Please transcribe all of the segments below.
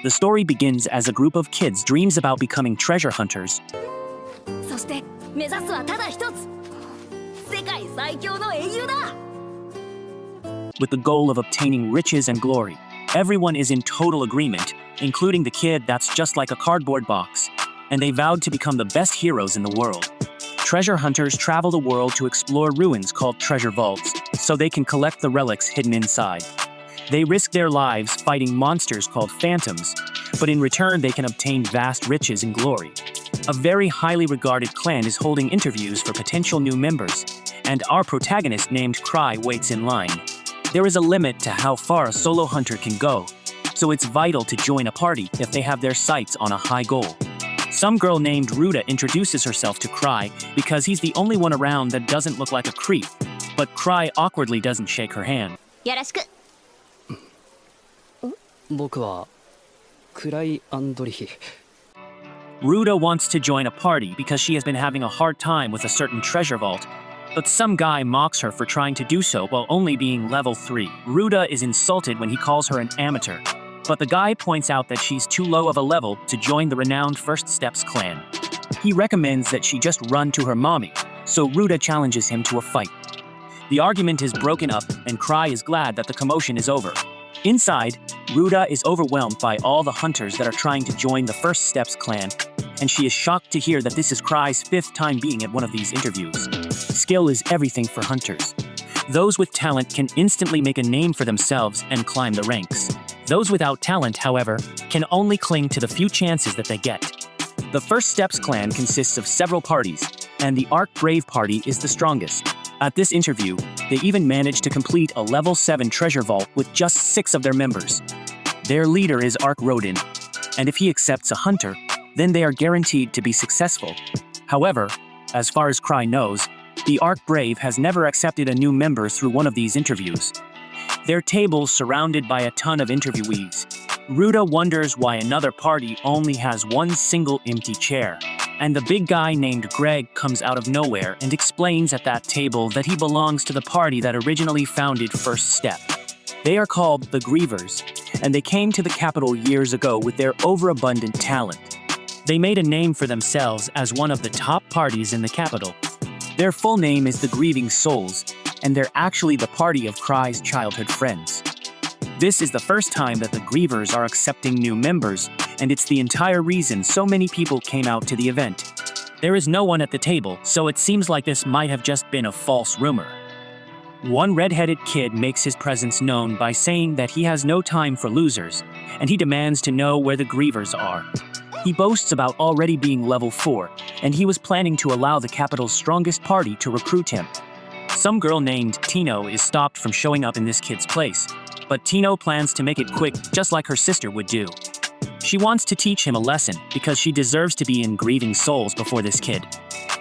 The story begins as a group of kids dreams about becoming treasure hunters. そして目指すはただ一つ、世界最強の英雄だ。 With the goal of obtaining riches and glory. Everyone is in total agreement, including the kid that's just like a cardboard box, and they vowed to become the best heroes in the world. Treasure hunters travel the world to explore ruins called treasure vaults, so they can collect the relics hidden inside. They risk their lives fighting monsters called phantoms, but in return they can obtain vast riches and glory. A very highly regarded clan is holding interviews for potential new members, and our protagonist named Kruai waits in line. There is a limit to how far a solo hunter can go, so it's vital to join a party if they have their sights on a high goal. Some girl named Ruta introduces herself to Kruai because he's the only one around that doesn't look like a creep, but Kruai awkwardly doesn't shake her hand. よろしく。僕はKurai Andolihy. Ruta wants to join a party because she has been having a hard time with a certain treasure vault, but some guy mocks her for trying to do so while only being level 3. Ruta is insulted when he calls her an amateur, but the guy points out that she's too low of a level to join the renowned First Steps clan. He recommends that she just run to her mommy, so Ruta challenges him to a fight. The argument is broken up, and Kruai is glad that the commotion is over. Inside, Ruta is overwhelmed by all the hunters that are trying to join the First Steps clan, and she is shocked to hear that this is Kruai's 5th time being at one of these interviews. Skill is everything for hunters. Those with talent can instantly make a name for themselves and climb the ranks. Those without talent, however, can only cling to the few chances that they get. The First Steps clan consists of several parties, and the Arc Brave party is the strongest. At this interview, they even managed to complete a level 7 treasure vault with just 6 of their members. Their leader is Arc Rodin, and if he accepts a hunter, then they are guaranteed to be successful. However, as far as Kruai knows, the Arc Brave has never accepted a new member through one of these interviews. Their tables surrounded by a ton of interviewees. Ruta wonders why another party only has one single empty chair, and the big guy named Greg comes out of nowhere and explains at that table that he belongs to the party that originally founded First Step. They are called the Grievers, and they came to the capital years ago with their overabundant talent. They made a name for themselves as one of the top parties in the capital. Their full name is the Grieving Souls, and they're actually the party of Kruai's childhood friends. This is the first time that the Grievers are accepting new members, and it's the entire reason so many people came out to the event. There is no one at the table, so it seems like this might have just been a false rumor. One red-headed kid makes his presence known by saying that he has no time for losers, and he demands to know where the Grievers are. He boasts about already being level 4, and he was planning to allow the capital's strongest party to recruit him. Some girl named Tino is stopped from showing up in this kid's place, but Tino plans to make it quick just like her sister would do. She wants to teach him a lesson because she deserves to be in Grieving Souls before this kid.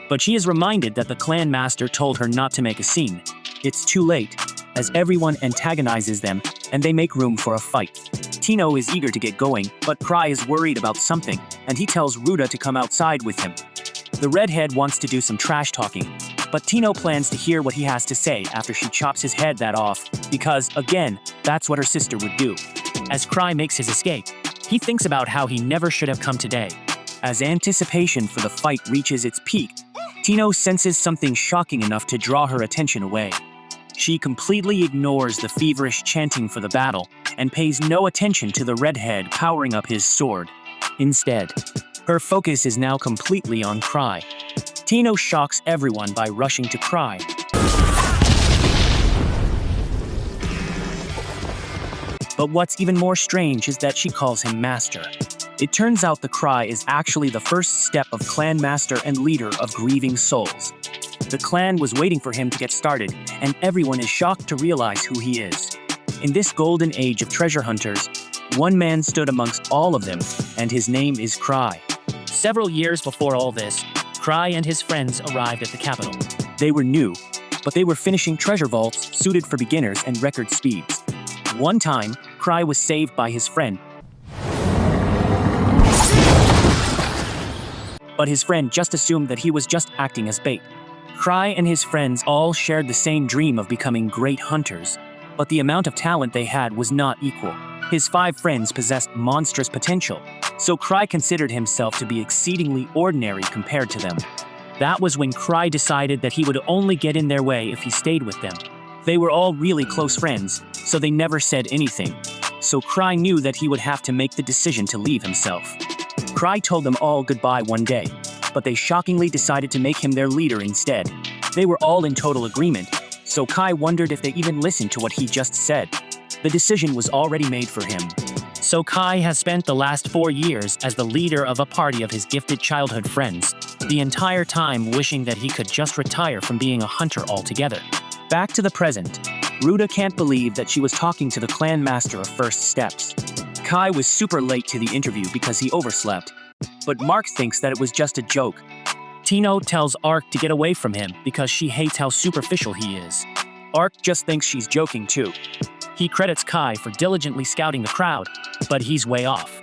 But she is reminded that the clan master told her not to make a scene. It's too late, as everyone antagonizes them and they make room for a fight. Tino is eager to get going, but Kruai is worried about something, and he tells Ruta to come outside with him. The redhead wants to do some trash talking, but Tino plans to hear what he has to say after she chops his head that off, because, again, that's what her sister would do. As Kruai makes his escape, he thinks about how he never should have come today. As anticipation for the fight reaches its peak, Tino senses something shocking enough to draw her attention away. She completely ignores the feverish chanting for the battle and pays no attention to the redhead powering up his sword. Instead, her focus is now completely on Kruai. Tino shocks everyone by rushing to Kruai. But what's even more strange is that she calls him Master. It turns out the Kruai is actually the first step of Clan Master and leader of Grieving Souls. The clan was waiting for him to get started, and everyone is shocked to realize who he is. In this golden age of treasure hunters, one man stood amongst all of them, and his name is Kruai. Several years before all this, Kruai and his friends arrived at the capital. They were new, but they were finishing treasure vaults suited for beginners and record speeds. One time, Kruai was saved by his friend, but his friend just assumed that he was just acting as bait. Kruai and his friends all shared the same dream of becoming great hunters, but the amount of talent they had was not equal. His 5 friends possessed monstrous potential, so Kruai considered himself to be exceedingly ordinary compared to them. That was when Kruai decided that he would only get in their way if he stayed with them. They were all really close friends, so they never said anything. So Kruai knew that he would have to make the decision to leave himself. Kruai told them all goodbye one day, but they shockingly decided to make him their leader instead. They were all in total agreement, so Kai wondered if they even listened to what he just said. The decision was already made for him. So Kai has spent the last 4 years as the leader of a party of his gifted childhood friends, the entire time wishing that he could just retire from being a hunter altogether. Back to the present, Ruda can't believe that she was talking to the clan master of First Steps. Kai was super late to the interview because he overslept, but Mark thinks that it was just a joke. Tino tells Ark to get away from him because she hates how superficial he is. Ark just thinks she's joking too. He credits Kai for diligently scouting the crowd, but he's way off.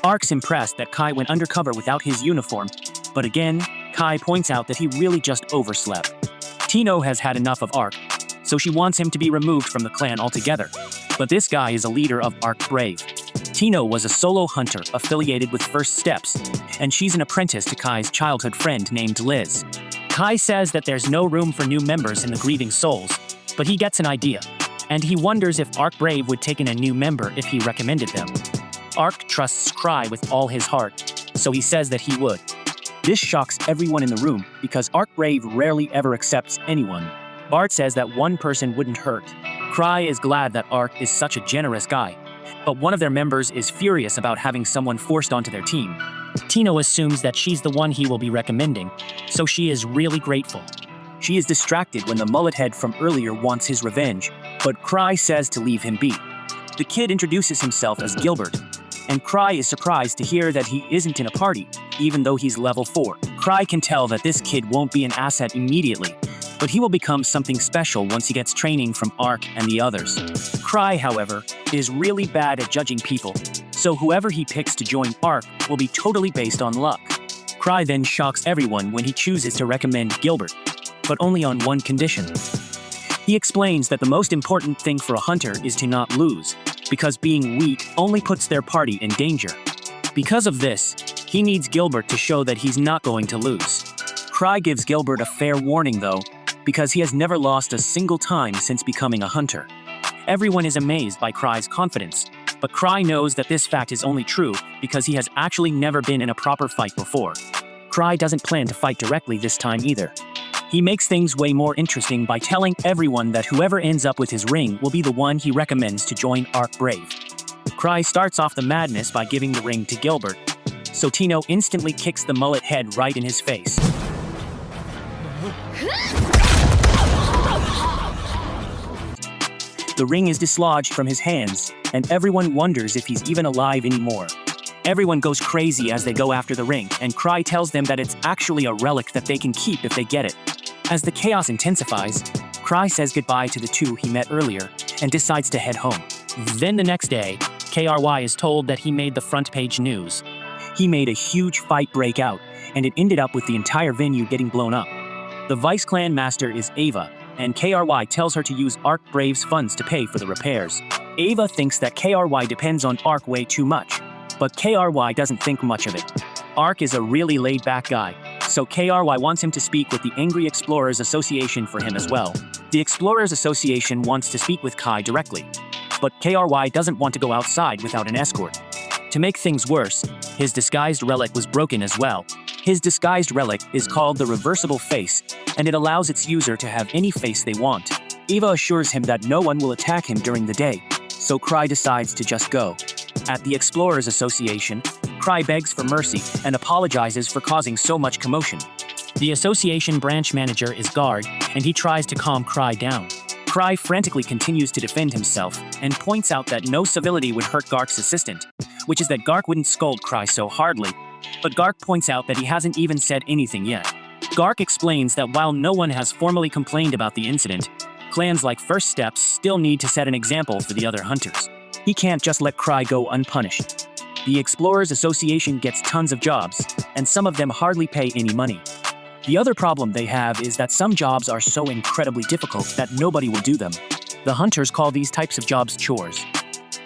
Ark's impressed that Kai went undercover without his uniform, but again, Kai points out that he really just overslept. Tino has had enough of Ark, so she wants him to be removed from the clan altogether. But this guy is a leader of Ark Brave. Tino was a solo hunter affiliated with First Steps, and she's an apprentice to Kai's childhood friend named Liz. Kai says that there's no room for new members in the Grieving Souls, but he gets an idea, and he wonders if Ark Brave would take in a new member if he recommended them. Ark trusts Kruai with all his heart, so he says that he would. This shocks everyone in the room because Ark Brave rarely ever accepts anyone. Bart says that one person wouldn't hurt. Kruai is glad that Ark is such a generous guy, but one of their members is furious about having someone forced onto their team. Tino assumes that she's the one he will be recommending, so she is really grateful. She is distracted when the mullet head from earlier wants his revenge, but Kruai says to leave him be. The kid introduces himself as Gilbert, and Kruai is surprised to hear that he isn't in a party, even though he's level 4. Kruai can tell that this kid won't be an asset immediately, but he will become something special once he gets training from Ark and the others. Kruai, however, is really bad at judging people, so whoever he picks to join Ark will be totally based on luck. Kruai then shocks everyone when he chooses to recommend Gilbert, but only on one condition. He explains that the most important thing for a hunter is to not lose, because being weak only puts their party in danger. Because of this, he needs Gilbert to show that he's not going to lose. Kruai gives Gilbert a fair warning though, because he has never lost a single time since becoming a hunter. Everyone is amazed by Kruai's confidence, but Kruai knows that this fact is only true because he has actually never been in a proper fight before. Kruai doesn't plan to fight directly this time either. He makes things way more interesting by telling everyone that whoever ends up with his ring will be the one he recommends to join Ark Brave. Kruai starts off the madness by giving the ring to Gilbert, so Tino instantly kicks the mullet head right in his face. The ring is dislodged from his hands, and everyone wonders if he's even alive anymore. Everyone goes crazy as they go after the ring, and Kruai tells them that it's actually a relic that they can keep if they get it. As the chaos intensifies, Kruai says goodbye to the 2 he met earlier and decides to head home. Then the next day, Kruai is told that he made the front page news. He made a huge fight break out, and it ended up with the entire venue getting blown up. The Vice Clan Master is Ava, and Kruai tells her to use Ark Brave's funds to pay for the repairs. Ava thinks that Kruai depends on Ark way too much, but Kruai doesn't think much of it. Ark is a really laid-back guy, so Kruai wants him to speak with the Angry Explorers Association for him as well. The Explorers Association wants to speak with Kai directly, but Kruai doesn't want to go outside without an escort. To make things worse, his disguised relic was broken as well. His disguised relic is called the Reversible Face, and it allows its user to have any face they want. Eva assures him that no one will attack him during the day, so Kruai decides to just go. At the Explorers Association, Kruai begs for mercy and apologizes for causing so much commotion. The association branch manager is Guard, and he tries to calm Kruai down. Kruai frantically continues to defend himself and points out that no civility would hurt Gark's assistant, which is that Gark wouldn't scold Kruai so hardly, but Gark points out that he hasn't even said anything yet. Gark explains that while no one has formally complained about the incident, clans like First Steps still need to set an example for the other hunters. He can't just let Kruai go unpunished. The Explorers Association gets tons of jobs, and some of them hardly pay any money. The other problem they have is that some jobs are so incredibly difficult that nobody will do them. The hunters call these types of jobs chores.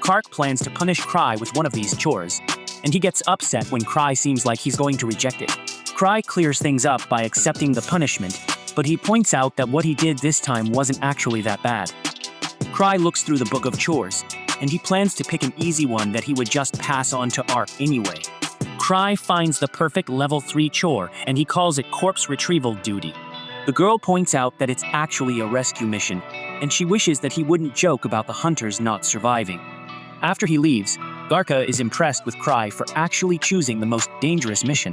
Kark plans to punish Kruai with one of these chores, and he gets upset when Kruai seems like he's going to reject it. Kruai clears things up by accepting the punishment, but he points out that what he did this time wasn't actually that bad. Kruai looks through the book of chores, and he plans to pick an easy one that he would just pass on to Ark anyway. Kruai finds the perfect level 3 chore, and he calls it corpse retrieval duty. The girl points out that it's actually a rescue mission, and she wishes that he wouldn't joke about the hunters not surviving. After he leaves, Garka is impressed with Kruai for actually choosing the most dangerous mission.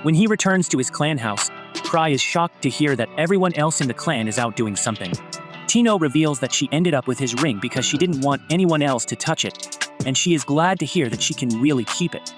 When he returns to his clan house, Kruai is shocked to hear that everyone else in the clan is out doing something. Tino reveals that she ended up with his ring because she didn't want anyone else to touch it, and she is glad to hear that she can really keep it.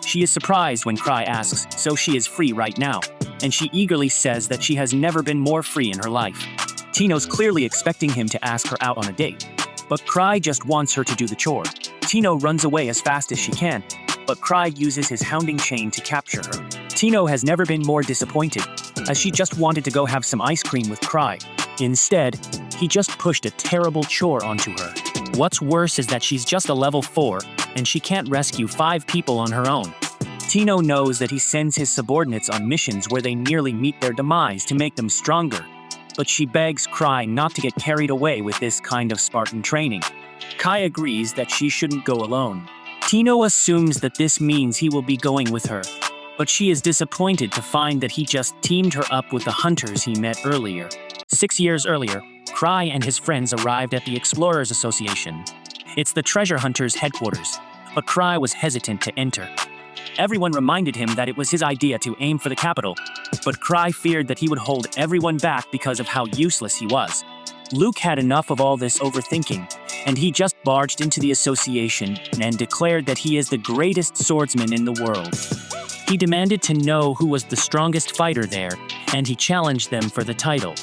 She is surprised when Kruai asks, so she is free right now, and she eagerly says that she has never been more free in her life. Tino's clearly expecting him to ask her out on a date, but Kruai just wants her to do the chore. Tino runs away as fast as she can, but Kruai uses his hounding chain to capture her. Tino has never been more disappointed, as she just wanted to go have some ice cream with Kruai. Instead, he just pushed a terrible chore onto her. What's worse is that she's just a level 4, and she can't rescue 5 people on her own. Tino knows that he sends his subordinates on missions where they nearly meet their demise to make them stronger, but she begs Kruai not to get carried away with this kind of Spartan training. Kai agrees that she shouldn't go alone. Tino assumes that this means he will be going with her, but she is disappointed to find that he just teamed her up with the hunters he met earlier. 6 years earlier, Kruai and his friends arrived at the Explorers Association. It's the treasure hunters' headquarters, but Kruai was hesitant to enter. Everyone reminded him that it was his idea to aim for the capital, but Kruai feared that he would hold everyone back because of how useless he was. Luke had enough of all this overthinking, and he just barged into the association and declared that he is the greatest swordsman in the world. He demanded to know who was the strongest fighter there, and he challenged them for the title.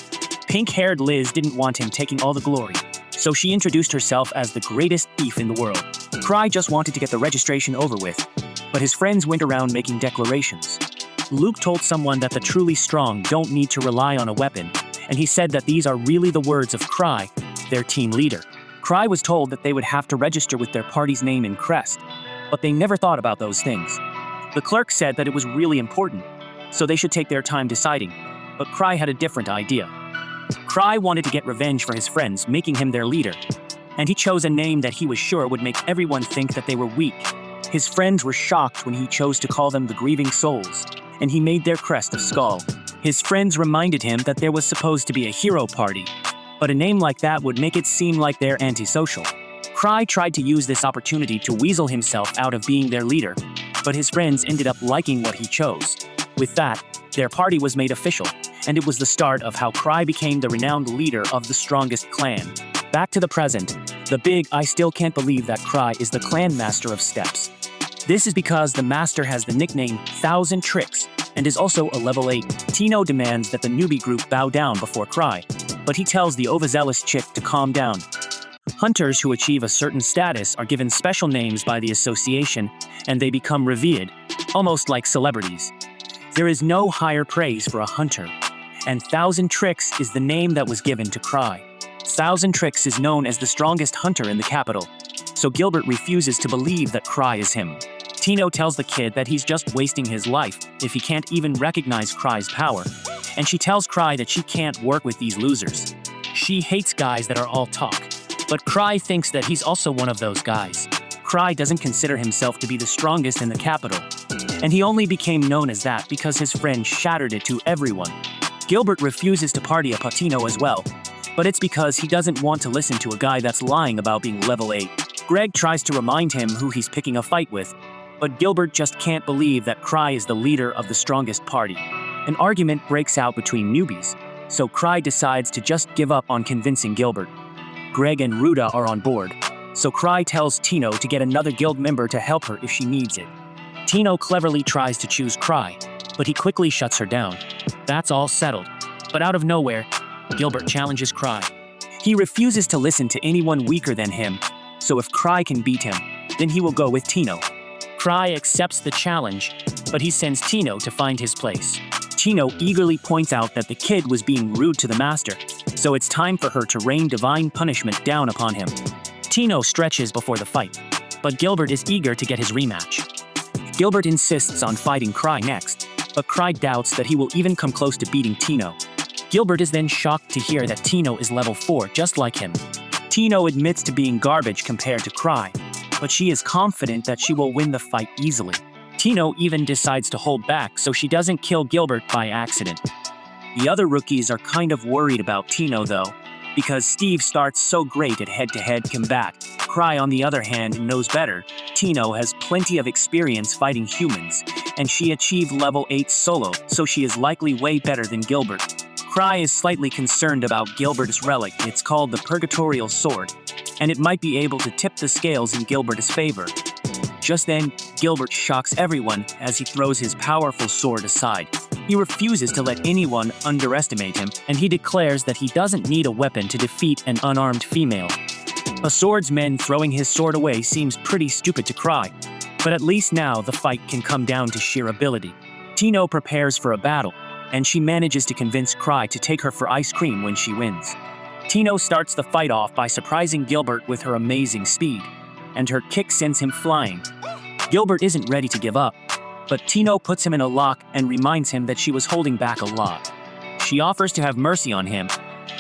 Pink-haired Liz didn't want him taking all the glory, so she introduced herself as the greatest thief in the world. Kruai just wanted to get the registration over with, but his friends went around making declarations. Luke told someone that the truly strong don't need to rely on a weapon, and he said that these are really the words of Kruai, their team leader. Kruai was told that they would have to register with their party's name and crest, but they never thought about those things. The clerk said that it was really important, so they should take their time deciding, but Kruai had a different idea. Kruai wanted to get revenge for his friends, making him their leader, and he chose a name that he was sure would make everyone think that they were weak. His friends were shocked when he chose to call them the Grieving Souls, and he made their crest of skull. His friends reminded him that there was supposed to be a hero party, but a name like that would make it seem like they're antisocial. Kruai tried to use this opportunity to weasel himself out of being their leader, but his friends ended up liking what he chose. With that, their party was made official, and it was the start of how Kruai became the renowned leader of the strongest clan. Back to the present, the big I still can't believe that Kruai is the clan master of steps. This is because the master has the nickname 1000 Tricks and is also a level 8. Tino demands that the newbie group bow down before Kruai, but he tells the overzealous chick to calm down. Hunters who achieve a certain status are given special names by the association, and they become revered, almost like celebrities. There is no higher praise for a hunter, and 1000 Tricks is the name that was given to Kruai. 1000 Tricks is known as the strongest hunter in the capital, so Gilbert refuses to believe that Kruai is him. Tino tells the kid that he's just wasting his life if he can't even recognize Kruai's power, and she tells Kruai that she can't work with these losers. She hates guys that are all talk, but Kruai thinks that he's also one of those guys. Kruai doesn't consider himself to be the strongest in the capital, and he only became known as that because his friend shattered it to everyone. Gilbert refuses to party at Tino as well, but it's because he doesn't want to listen to a guy that's lying about being level 8. Greg tries to remind him who he's picking a fight with, but Gilbert just can't believe that Kruai is the leader of the strongest party. An argument breaks out between newbies, so Kruai decides to just give up on convincing Gilbert. Greg and Ruda are on board, so Kruai tells Tino to get another guild member to help her if she needs it. Tino cleverly tries to choose Kruai, but he quickly shuts her down. That's all settled, but out of nowhere, Gilbert challenges Kruai. He refuses to listen to anyone weaker than him, so if Kruai can beat him, then he will go with Tino. Kruai accepts the challenge, but he sends Tino to find his place. Tino eagerly points out that the kid was being rude to the master, so it's time for her to rain divine punishment down upon him. Tino stretches before the fight, but Gilbert is eager to get his rematch. Gilbert insists on fighting Kruai next, but Kruai doubts that he will even come close to beating Tino. Gilbert is then shocked to hear that Tino is level 4 just like him. Tino admits to being garbage compared to Kruai, but she is confident that she will win the fight easily. Tino even decides to hold back so she doesn't kill Gilbert by accident. The other rookies are kind of worried about Tino though, because Steve starts so great at head-to-head combat. Kruai, on the other hand, knows better. Tino has plenty of experience fighting humans, and she achieved level 8 solo, so she is likely way better than Gilbert. Kruai is slightly concerned about Gilbert's relic. It's called the Purgatorial Sword, and it might be able to tip the scales in Gilbert's favor. Just then, Gilbert shocks everyone as he throws his powerful sword aside. He refuses to let anyone underestimate him, and he declares that he doesn't need a weapon to defeat an unarmed female. A swordsman throwing his sword away seems pretty stupid to Kruai, but at least now the fight can come down to sheer ability. Tino prepares for a battle, and she manages to convince Kruai to take her for ice cream when she wins. Tino starts the fight off by surprising Gilbert with her amazing speed, and her kick sends him flying. Gilbert isn't ready to give up, but Tino puts him in a lock and reminds him that she was holding back a lot. She offers to have mercy on him,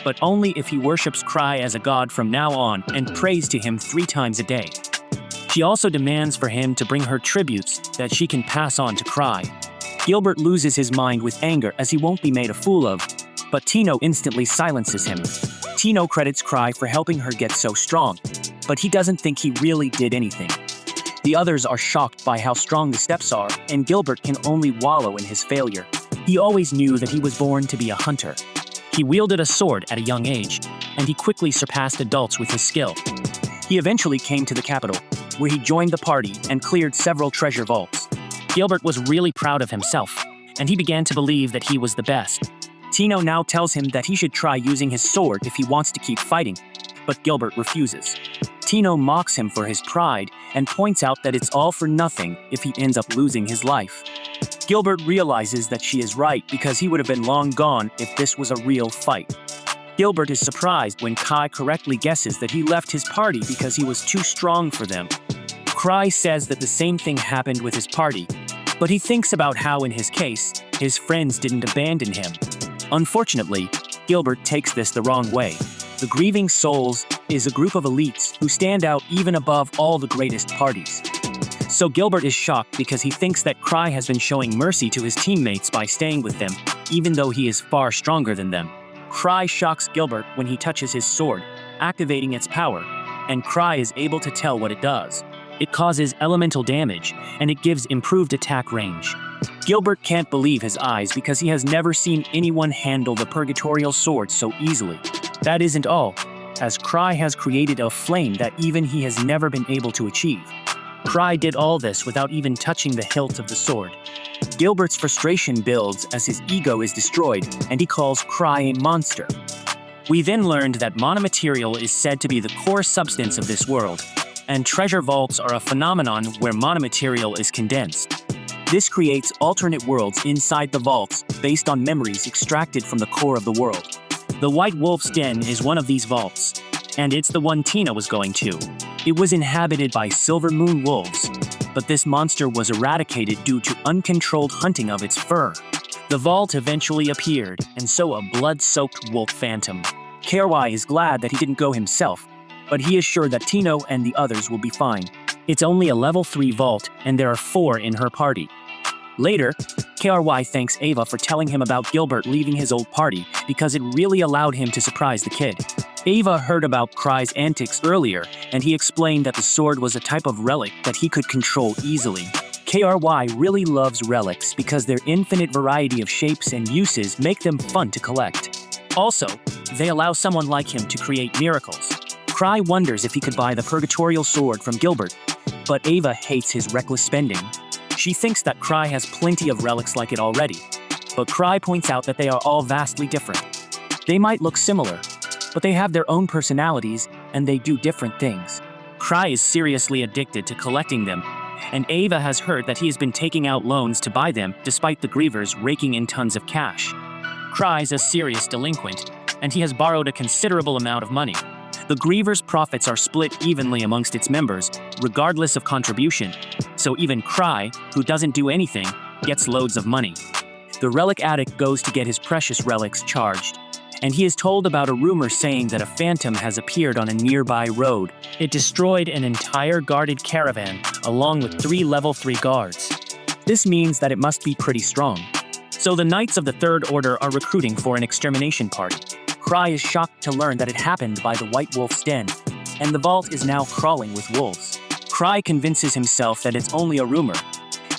but only if he worships Kruai as a god from now on and prays to him 3 times a day. She also demands for him to bring her tributes that she can pass on to Kruai. Gilbert loses his mind with anger as he won't be made a fool of, but Tino instantly silences him. Tino credits Kruai for helping her get so strong, but he doesn't think he really did anything. The others are shocked by how strong the steps are, and Gilbert can only wallow in his failure. He always knew that he was born to be a hunter. He wielded a sword at a young age, and he quickly surpassed adults with his skill. He eventually came to the capital, where he joined the party and cleared several treasure vaults. Gilbert was really proud of himself, and he began to believe that he was the best. Tino now tells him that he should try using his sword if he wants to keep fighting, but Gilbert refuses. Tino mocks him for his pride and points out that it's all for nothing if he ends up losing his life. Gilbert realizes that she is right because he would have been long gone if this was a real fight. Gilbert is surprised when Kai correctly guesses that he left his party because he was too strong for them. Kruai says that the same thing happened with his party, but he thinks about how in his case, his friends didn't abandon him. Unfortunately, Gilbert takes this the wrong way. The Grieving Souls is a group of elites who stand out even above all the greatest parties. So Gilbert is shocked because he thinks that Kruai has been showing mercy to his teammates by staying with them, even though he is far stronger than them. Kruai shocks Gilbert when he touches his sword, activating its power, and Kruai is able to tell what it does. It causes elemental damage, and it gives improved attack range. Gilbert can't believe his eyes because he has never seen anyone handle the Purgatorial Sword so easily. That isn't all, as Kruai has created a flame that even he has never been able to achieve. Kruai did all this without even touching the hilt of the sword. Gilbert's frustration builds as his ego is destroyed, and he calls Kruai a monster. We then learned that monomaterial is said to be the core substance of this world, and treasure vaults are a phenomenon where monomaterial is condensed. This creates alternate worlds inside the vaults based on memories extracted from the core of the world. The White Wolf's Den is one of these vaults, and it's the one Tina was going to. It was inhabited by silver moon wolves, but this monster was eradicated due to uncontrolled hunting of its fur. The vault eventually appeared, and so a blood-soaked wolf phantom. Kruai is glad that he didn't go himself, but he is sure that Tino and the others will be fine. It's only a level 3 vault, and there are 4 in her party. Later, Kruai thanks Ava for telling him about Gilbert leaving his old party because it really allowed him to surprise the kid. Ava heard about Kruai's antics earlier, and he explained that the sword was a type of relic that he could control easily. Kruai really loves relics because their infinite variety of shapes and uses make them fun to collect. Also, they allow someone like him to create miracles. Kruai wonders if he could buy the Purgatorial Sword from Gilbert, but Ava hates his reckless spending. She thinks that Kruai has plenty of relics like it already, but Kruai points out that they are all vastly different. They might look similar, but they have their own personalities and they do different things. Kruai is seriously addicted to collecting them, and Ava has heard that he has been taking out loans to buy them despite the grievers raking in tons of cash. Kruai is a serious delinquent, and he has borrowed a considerable amount of money. The Griever's profits are split evenly amongst its members, regardless of contribution, so even Kruai, who doesn't do anything, gets loads of money. The relic addict goes to get his precious relics charged, and he is told about a rumor saying that a phantom has appeared on a nearby road. It destroyed an entire guarded caravan, along with 3 level 3 guards. This means that it must be pretty strong. So the Knights of the Third Order are recruiting for an extermination party. Kruai is shocked to learn that it happened by the White Wolf's den, and the vault is now crawling with wolves. Kruai convinces himself that it's only a rumor,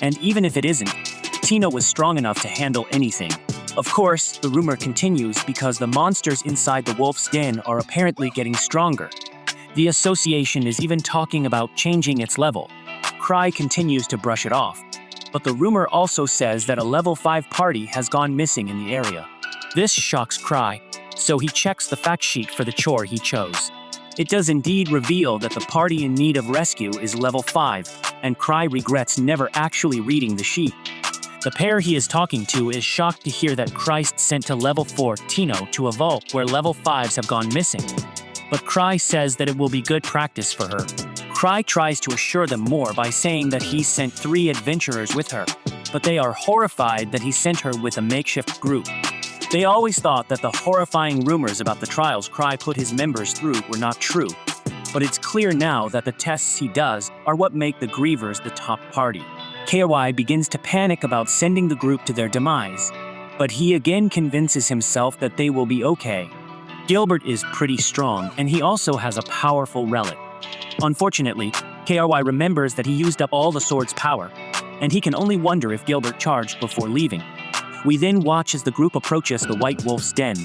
and even if it isn't, Tino was strong enough to handle anything. Of course, the rumor continues because the monsters inside the wolf's den are apparently getting stronger. The association is even talking about changing its level. Kruai continues to brush it off, but the rumor also says that a level 5 party has gone missing in the area. This shocks Kruai, so he checks the fact sheet for the chore he chose. It does indeed reveal that the party in need of rescue is level 5, and Kruai regrets never actually reading the sheet. The pair he is talking to is shocked to hear that Christ sent to level 4 Tino to a vault where level 5s have gone missing. But Kruai says that it will be good practice for her. Kruai tries to assure them more by saying that he sent 3 adventurers with her, but they are horrified that he sent her with a makeshift group. They always thought that the horrifying rumors about the trials Kruai put his members through were not true, but it's clear now that the tests he does are what make the Grievers the top party. Kruai begins to panic about sending the group to their demise, but he again convinces himself that they will be okay. Gilbert is pretty strong, and he also has a powerful relic. Unfortunately, Kruai remembers that he used up all the sword's power, and he can only wonder if Gilbert charged before leaving. We then watch as the group approaches the White Wolf's den.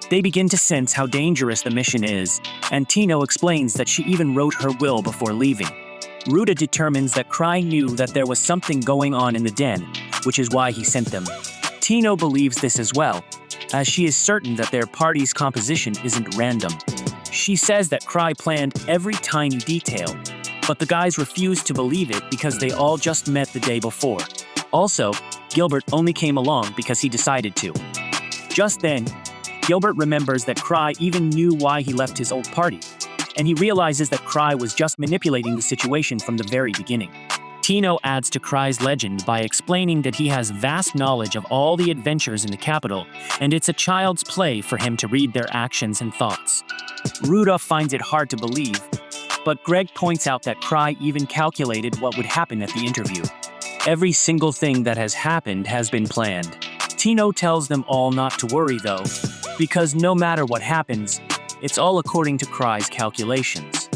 They begin to sense how dangerous the mission is, and Tino explains that she even wrote her will before leaving. Ruda determines that Kruai knew that there was something going on in the den, which is why he sent them. Tino believes this as well, as she is certain that their party's composition isn't random. She says that Kruai planned every tiny detail, but the guys refuse to believe it because they all just met the day before. Also, Gilbert only came along because he decided to. Just then, Gilbert remembers that Kruai even knew why he left his old party, and he realizes that Kruai was just manipulating the situation from the very beginning. Tino adds to Kruai's legend by explaining that he has vast knowledge of all the adventures in the capital, and it's a child's play for him to read their actions and thoughts. Ruda finds it hard to believe, but Greg points out that Kruai even calculated what would happen at the interview. Every single thing that has happened has been planned. Tino tells them all not to worry though, because no matter what happens, it's all according to Kruai's calculations.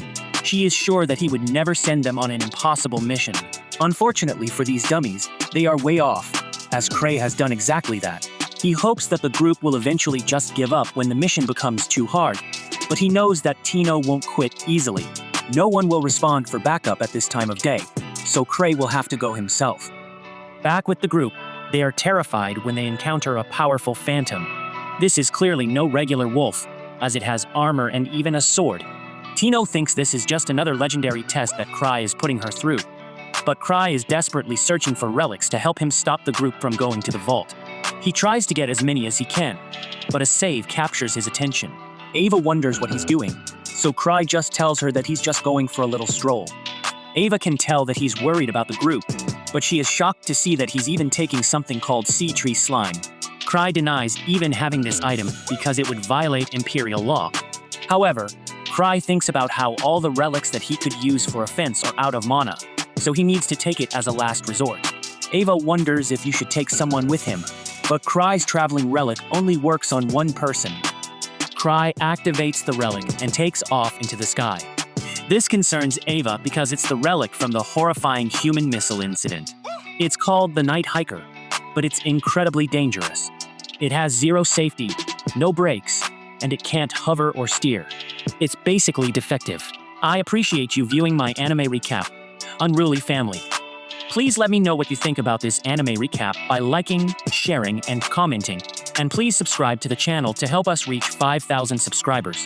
She is sure that he would never send them on an impossible mission. Unfortunately for these dummies, they are way off, as Kruai has done exactly that. He hopes that the group will eventually just give up when the mission becomes too hard, but he knows that Tino won't quit easily. No one will respond for backup at this time of day, so Kruai will have to go himself. Back with the group, they are terrified when they encounter a powerful phantom. This is clearly no regular wolf, as it has armor and even a sword. Tino thinks this is just another legendary test that Kruai is putting her through, but Kruai is desperately searching for relics to help him stop the group from going to the vault. He tries to get as many as he can, but a save captures his attention. Ava wonders what he's doing, so Kruai just tells her that he's just going for a little stroll. Ava can tell that he's worried about the group, but she is shocked to see that he's even taking something called sea tree slime. Kruai denies even having this item because it would violate Imperial law. However, Kruai thinks about how all the relics that he could use for offense are out of mana, so he needs to take it as a last resort. Ava wonders if you should take someone with him, but Kruai's traveling relic only works on one person. Kruai activates the relic and takes off into the sky. This concerns Ava because it's the relic from the horrifying human missile incident. It's called the Night Hiker, but it's incredibly dangerous. It has zero safety, no brakes, and it can't hover or steer. It's basically defective. I appreciate you viewing my anime recap, Unruly Family. Please let me know what you think about this anime recap by liking, sharing, and commenting. And please subscribe to the channel to help us reach 5,000 subscribers.